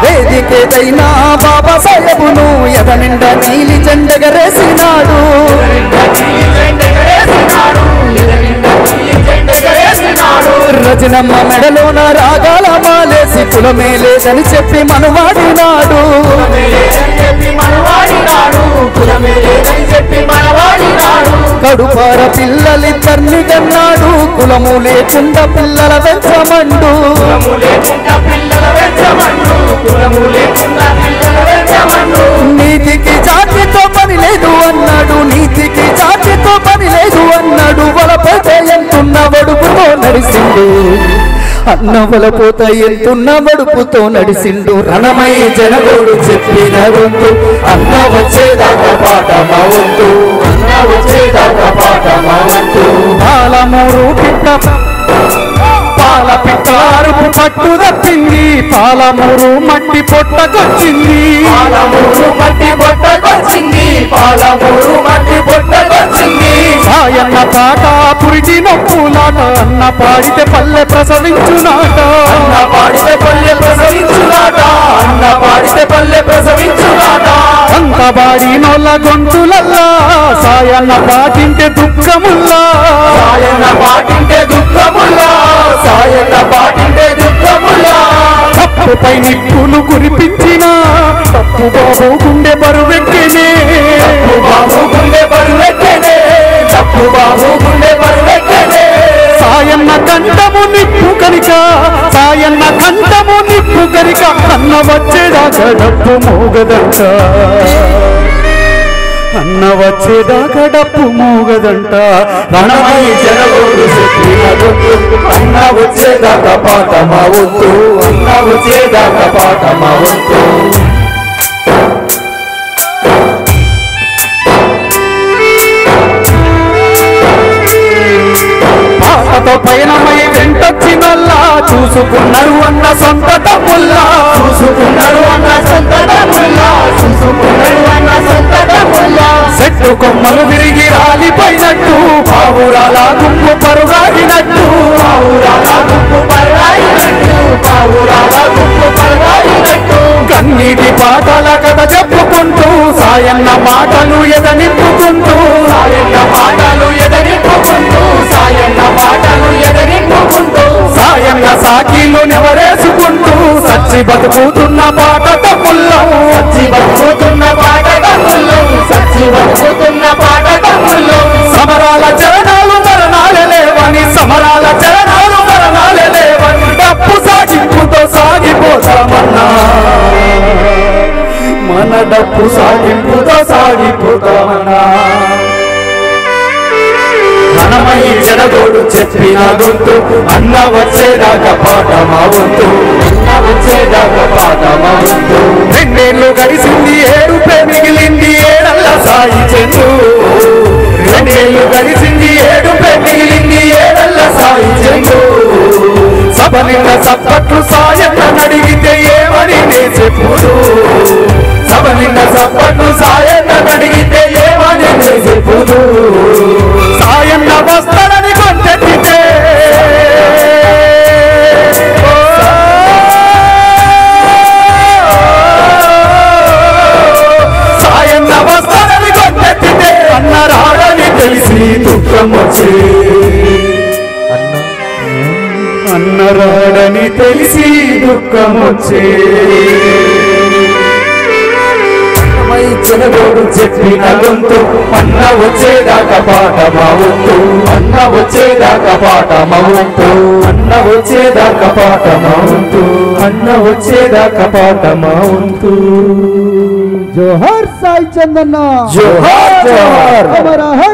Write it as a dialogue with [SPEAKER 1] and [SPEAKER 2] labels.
[SPEAKER 1] వేదికేదైనా బాబా సాహెబును ఎదనిండా నీలి జెండెగరేసినాడు రజనమ్మ మెడలోన రాగాల మాలేసి కులమే లేదని చెప్పి మనవాడినాడు కడుపార పిల్లలిద్దరిని కన్నాడు కులము లేకుండా పిల్లల వెంచమండు నీతికి జాతితో పని లేదు అన్నాడు నీతికి జాతితో పని లేదు అన్నాడు వలపోతే ఎంతున్న వడుపుతో నడిసిండు అన్న వలపోత ఎంతున్న వడుపుతో నడిసిండు రణమై జనగోడు చెప్పిన గొంతు అన్న వచ్చేదాకా పాట మా వంతు అన్న వచ్చేదాకా పాట మా వంతు పాలమూరు పిట్ట పాల పిట్టారుపు పట్టు తప్పింది పాలమూరు మట్టి పొట్టకొచ్చింది పాలమూరు మట్టి పొట్టకొచ్చింది పాలమూరు మట్టి పొట్టకొచ్చింది సాయన్న పాట పురిటి నొప్పులాట అన్న పాడితే పల్లె ప్రసవించునాట అన్న పాడితే పల్లె ప్రసవించునాట అన్న పాడితే పల్లె ప్రసవించునాట అంతబాడి నొల్ల గొంతులల్లా సాయన్న పాటింటే దుఃఖముల్లా సాయన్న పాటింటే దుఃఖముల్లా సాయన్న పాటింటే దుఃఖముల్లా తప్పుపై నిప్పులు కురిపించిన తప్పు బాబు గుండె బరువెక్కేనే తప్పు బాబు గుండె బరువెక్కేనే తప్పు బాబు గుండె బరువెక్కేనే సాయన్న కంఠము నిప్పు కనుక సాయన్న కంఠము నిప్పు కనుక అన్న వచ్చేదాకా డప్పు మోగదంట అన్న వచ్చేదాకా డప్పు మోగదంట రణమై జనగోడు చెప్పిన గొంతు అన్న వచ్చేదాకా పాట మా వంతు అన్న వచ్చేదాకా పాట మా వంతు పాటతో పయనమై వెంటొచ్చినల్లా చూసుకున్నారు అన్న సొంత తమ్ముల్లా చూసుకున్నారు అన్న సొంత తమ్ముల్లా చూసుకున్నారు అన్న సొంత తమ్ముల్లా చెట్టు కొమ్మలు విరిగి రాలిపోయినట్టు పావురాల గుంపు పరుగాడినట్టు పావురాల గుంపు పరుగాడినట్టు పావురాల గుంపు పరుగాడినట్టు కన్నీటి పాటల కథ చెప్పుకుంటూ సాయన్న మాటలు ఎదనింపుకుంటూ సాయన్న మాటలు ఎదనింపుకుంటూ సాయన్న మాటలు ఎదనింపుకుంటూ సాయన్న సాకీలు నెవరేసుకుంటూ సచ్చి బతుకుతున్న పాట తమ్ముళ్ళం సచ్చి బతుకుతున్న పాట తమ్ముళ్ళం సచ్చి బతుకుతున్న పాట తమ్ముళ్ళం సమరాల చరణాలు మరణాలే లేవని సమరాల చరణాలు మరణాలే లేవని డప్పు సాగింపుతో సాగిపోతామన్నా మన డప్పు సాగింపుతో సాగిపోతామన్నా రణమై జనగోడు చెప్పిన గొంతు అన్న వచ్చేదాకా పాట మా వంతు అన్న వచ్చేదాకా పాట మా వంతు రెండేళ్ళు గడిసింది ఏడుపే మిగిలింది ఏడల్ల సాయి చెందు రెండేళ్ళు గడిసింది ఏడుపే మిగిలింది ఏడల్ల సాయి చెందు సభ నిన్న సప్పట్లు సాయన్న నడిగితే ఏమని నే చెప్పుడు సభ నిన్న సప్పట్లు సాయన్న నడిగితే ఏమని నే చెప్పుడు సాయన్న వస్తాడని కొంచెత్తితే సాయన్న వస్తాడని కొంచెత్తితే అన్న రాడని తెలిసి దుఃఖం వచ్చే అన్న రాడని తెలిసి దుఃఖం వచ్చే జనగోడు చెప్పిన గొంతు అన్న వచ్చేదాకా పాట మా వంతు అన్న వచ్చేదాకా పాట మా వంతు అన్న వచ్చేదాకా పాట మా వంతు అన్న వచ్చేదాకా పాట మా వంతు
[SPEAKER 2] జోహార్ సాయి చందన్న
[SPEAKER 1] జోహార్ జోహార్
[SPEAKER 2] हमारा है।